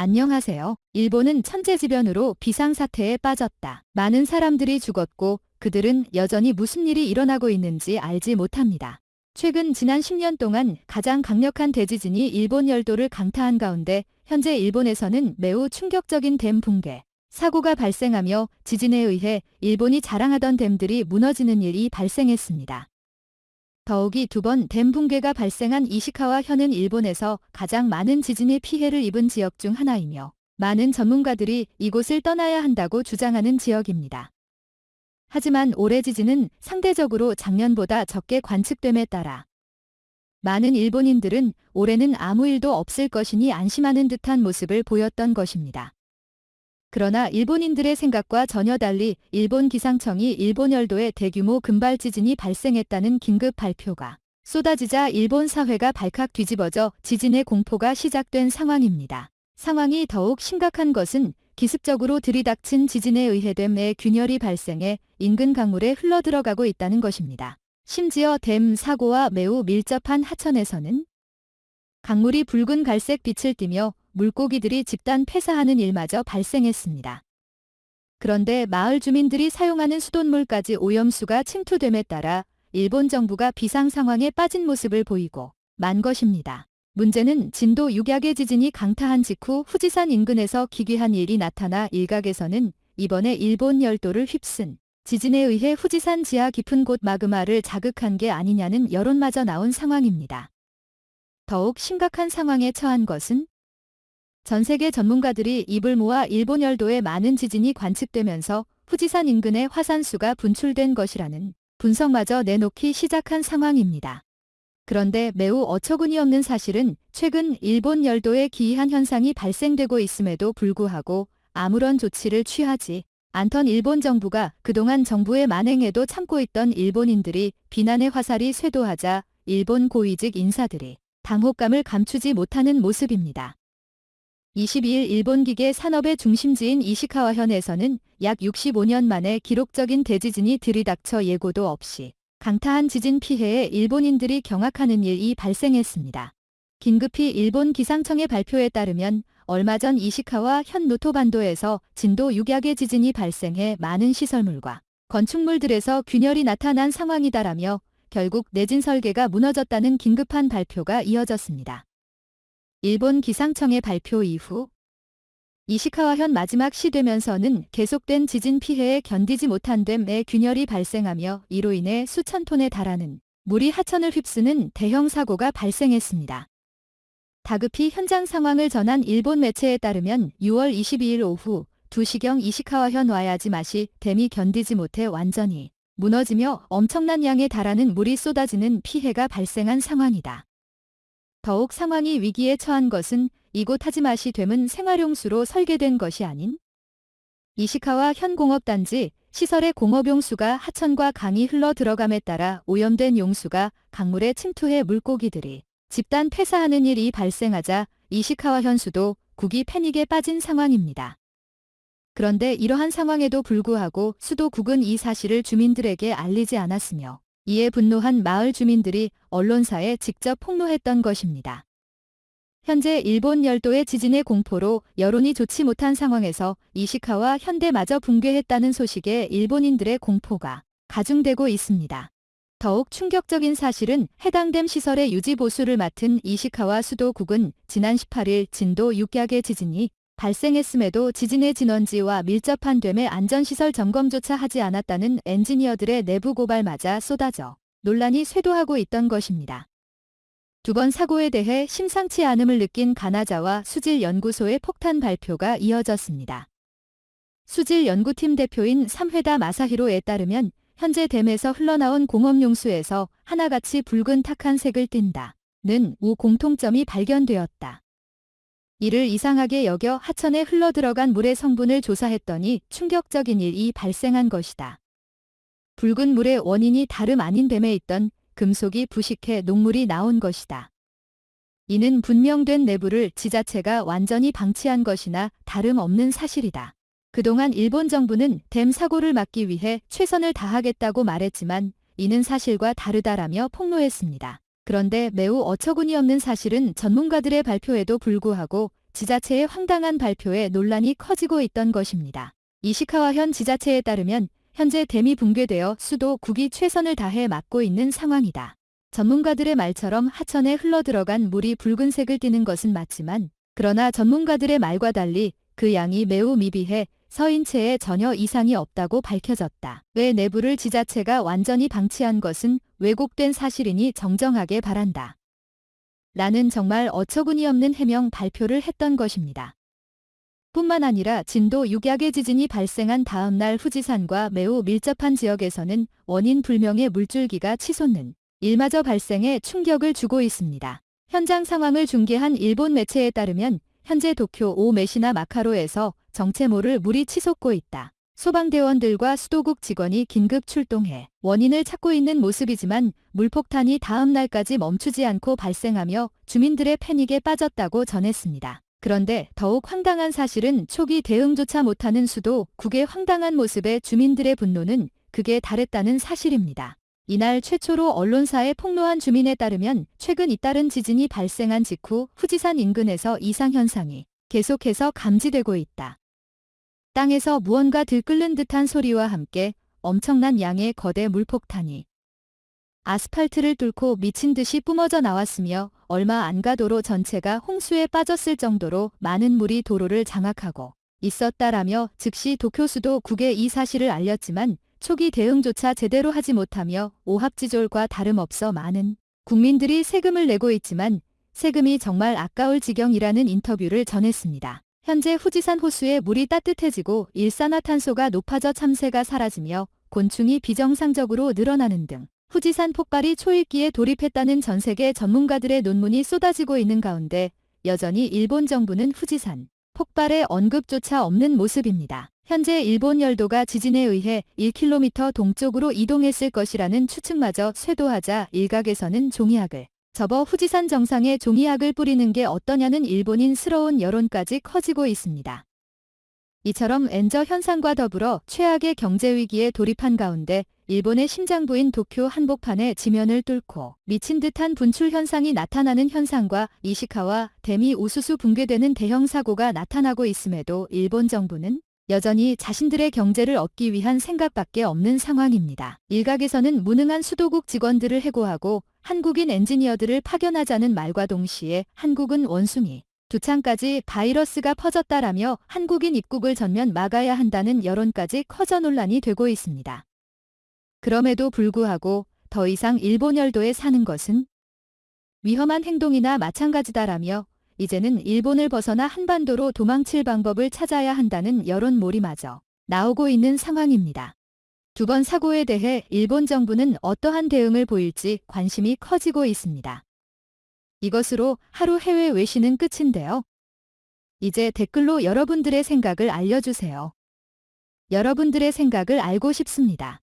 안녕하세요. 일본은 천재지변으로 비상사태에 빠졌다. 많은 사람들이 죽었고 그들은 여전히 무슨 일이 일어나고 있는지 알지 못합니다. 최근 지난 10년 동안 가장 강력한 대지진이 일본 열도를 강타한 가운데 현재 일본에서는 매우 충격적인 댐 붕괴 사고가 발생하며 지진에 의해 일본이 자랑하던 댐들이 무너지는 일이 발생했습니다. 더욱이 2번 댐 붕괴가 발생한 이시카와 현은 일본에서 가장 많은 지진의 피해를 입은 지역 중 하나이며 많은 전문가들이 이곳을 떠나야 한다고 주장하는 지역입니다. 하지만 올해 지진은 상대적으로 작년보다 적게 관측됨에 따라 많은 일본인들은 올해는 아무 일도 없을 것이니 안심하는 듯한 모습을 보였던 것입니다. 그러나 일본인들의 생각과 전혀 달리 일본 기상청이 일본 열도에 대규모 금발 지진이 발생했다는 긴급 발표가 쏟아지자 일본 사회가 발칵 뒤집어져 지진의 공포가 시작된 상황입니다. 상황이 더욱 심각한 것은 기습적으로 들이닥친 지진에 의해 댐의 균열이 발생해 인근 강물에 흘러들어가고 있다는 것입니다. 심지어 댐 사고와 매우 밀접한 하천에서는 강물이 붉은 갈색 빛을 띠며 물고기들이 집단 폐사하는 일마저 발생했습니다. 그런데 마을 주민들이 사용하는 수돗물까지 오염수가 침투됨에 따라 일본 정부가 비상 상황에 빠진 모습을 보이고 만 것입니다. 문제는 진도 6약의 지진이 강타한 직후 후지산 인근에서 기괴한 일이 나타나 일각에서는 이번에 일본 열도를 휩쓴 지진에 의해 후지산 지하 깊은 곳 마그마를 자극한 게 아니냐는 여론마저 나온 상황입니다. 더욱 심각한 상황에 처한 것은 전 세계 전문가들이 입을 모아 일본 열도에 많은 지진이 관측되면서 후지산 인근에 화산수가 분출된 것이라는 분석마저 내놓기 시작한 상황입니다. 그런데 매우 어처구니 없는 사실은 최근 일본 열도에 기이한 현상이 발생되고 있음에도 불구하고 아무런 조치를 취하지 않던 일본 정부가 그동안 정부의 만행에도 참고 있던 일본인들이 비난의 화살이 쇄도하자 일본 고위직 인사들이 당혹감을 감추지 못하는 모습입니다. 22일 일본 기계 산업의 중심지인 이시카와현에서는 약 65년 만에 기록적인 대지진이 들이닥쳐 예고도 없이 강타한 지진 피해에 일본인들이 경악하는 일이 발생했습니다. 긴급히 일본 기상청의 발표에 따르면 얼마 전 이시카와 현 노토반도에서 진도 6약의 지진이 발생해 많은 시설물과 건축물들에서 균열이 나타난 상황이다라며 결국 내진 설계가 무너졌다는 긴급한 발표가 이어졌습니다. 일본 기상청의 발표 이후 이시카와현 마지막 시 되면서는 계속된 지진 피해에 견디지 못한 댐의 균열이 발생하며 이로 인해 수천 톤에 달하는 물이 하천을 휩쓰는 대형 사고가 발생했습니다. 다급히 현장 상황을 전한 일본 매체에 따르면 6월 22일 오후 2시경 이시카와현 와야지마시 댐이 견디지 못해 완전히 무너지며 엄청난 양에 달하는 물이 쏟아지는 피해가 발생한 상황이다. 더욱 상황이 위기에 처한 것은 이곳 하지마시 댐은 생활용수로 설계된 것이 아닌 이시카와 현 공업단지 시설의 공업용수가 하천과 강이 흘러 들어감에 따라 오염된 용수가 강물에 침투해 물고기들이 집단 폐사하는 일이 발생하자 이시카와 현수도 국이 패닉에 빠진 상황입니다. 그런데 이러한 상황에도 불구하고 수도국은 이 사실을 주민들에게 알리지 않았으며 이에 분노한 마을 주민들이 언론사에 직접 폭로했던 것입니다. 현재 일본 열도의 지진의 공포로 여론이 좋지 못한 상황에서 이시카와 현대마저 붕괴했다는 소식에 일본인들의 공포가 가중되고 있습니다. 더욱 충격적인 사실은 해당 댐 시설의 유지 보수를 맡은 이시카와 수도국은 지난 18일 진도 6약의 지진이 발생했음에도 지진의 진원지와 밀접한 댐의 안전시설 점검조차 하지 않았다는 엔지니어들의 내부 고발마저 쏟아져 논란이 쇄도하고 있던 것입니다. 2번 사고에 대해 심상치 않음을 느낀 가나자와 수질연구소의 폭탄 발표가 이어졌습니다. 수질연구팀 대표인 삼회다 마사히로에 따르면 현재 댐에서 흘러나온 공업용수에서 하나같이 붉은 탁한 색을 띈다는 공통점이 발견되었다. 이를 이상하게 여겨 하천에 흘러들어간 물의 성분을 조사했더니 충격적인 일이 발생한 것이다. 붉은 물의 원인이 다름 아닌 댐에 있던 금속이 부식해 녹물이 나온 것이다. 이는 분명된 내부를 지자체가 완전히 방치한 것이나 다름없는 사실이다. 그동안 일본 정부는 댐 사고를 막기 위해 최선을 다하겠다고 말했지만 이는 사실과 다르다라며 폭로했습니다. 그런데 매우 어처구니 없는 사실은 전문가들의 발표에도 불구하고 지자체의 황당한 발표에 논란이 커지고 있던 것입니다. 이시카와 현 지자체에 따르면 현재 댐이 붕괴되어 수도 국이 최선을 다해 막고 있는 상황이다. 전문가들의 말처럼 하천에 흘러들어간 물이 붉은색을 띠는 것은 맞지만 그러나 전문가들의 말과 달리 그 양이 매우 미비해 서인체에 전혀 이상이 없다고 밝혀졌다. 왜 내부를 지자체가 완전히 방치한 것은 왜곡된 사실이니 정정하게 바란다. 라는 정말 어처구니없는 해명 발표를 했던 것입니다. 뿐만 아니라 진도 6약의 지진이 발생한 다음 날 후지산과 매우 밀접한 지역에서는 원인 불명의 물줄기가 치솟는 일마저 발생에 충격을 주고 있습니다. 현장 상황을 중계한 일본 매체에 따르면 현재 도쿄 오메시나 마카로에서 정체모를 물이 치솟고 있다. 소방대원들과 수도국 직원이 긴급 출동해 원인을 찾고 있는 모습이지만 물폭탄이 다음 날까지 멈추지 않고 발생하며 주민들의 패닉에 빠졌다고 전했습니다. 그런데 더욱 황당한 사실은 초기 대응조차 못하는 수도국의 황당한 모습에 주민들의 분노는 극에 달했다는 사실입니다. 이날 최초로 언론사에 폭로한 주민에 따르면 최근 잇따른 지진이 발생한 직후 후지산 인근에서 이상현상이 계속해서 감지되고 있다. 땅에서 무언가 들끓는 듯한 소리와 함께 엄청난 양의 거대 물폭탄이 아스팔트를 뚫고 미친 듯이 뿜어져 나왔으며 얼마 안 가 도로 전체가 홍수에 빠졌을 정도로 많은 물이 도로를 장악하고 있었다라며 즉시 도쿄 수도국에 이 사실을 알렸지만 초기 대응조차 제대로 하지 못하며 오합지졸과 다름없어 많은 국민들이 세금을 내고 있지만 세금이 정말 아까울 지경이라는 인터뷰를 전했습니다. 현재 후지산 호수의 물이 따뜻해지고 일산화탄소가 높아져 참새가 사라지며 곤충이 비정상적으로 늘어나는 등 후지산 폭발이 초읽기에 돌입했다는 전 세계 전문가들의 논문이 쏟아지고 있는 가운데 여전히 일본 정부는 후지산 폭발의 언급조차 없는 모습입니다. 현재 일본 열도가 지진에 의해 1km 동쪽으로 이동했을 것이라는 추측마저 쇄도하자 일각에서는 종이학을 접어 후지산 정상에 종이학을 뿌리는 게 어떠냐는 일본인스러운 여론까지 커지고 있습니다. 이처럼 엔저 현상과 더불어 최악의 경제위기에 돌입한 가운데 일본의 심장부인 도쿄 한복판에 지면을 뚫고 미친 듯한 분출 현상이 나타나는 현상과 이시카와 댐이 우수수 붕괴되는 대형 사고가 나타나고 있음에도 일본 정부는 여전히 자신들의 경제를 얻기 위한 생각밖에 없는 상황입니다. 일각에서는 무능한 수도국 직원들을 해고하고 한국인 엔지니어들을 파견하자는 말과 동시에 한국은 원숭이 두창까지 바이러스가 퍼졌다라며 한국인 입국을 전면 막아야 한다는 여론까지 커져 논란이 되고 있습니다. 그럼에도 불구하고 더 이상 일본 열도에 사는 것은 위험한 행동이나 마찬가지다라며 이제는 일본을 벗어나 한반도로 도망칠 방법을 찾아야 한다는 여론몰이마저 나오고 있는 상황입니다. 두 번 사고에 대해 일본 정부는 어떠한 대응을 보일지 관심이 커지고 있습니다. 이것으로 하루 해외 외신은 끝인데요. 이제 댓글로 여러분들의 생각을 알려주세요. 여러분들의 생각을 알고 싶습니다.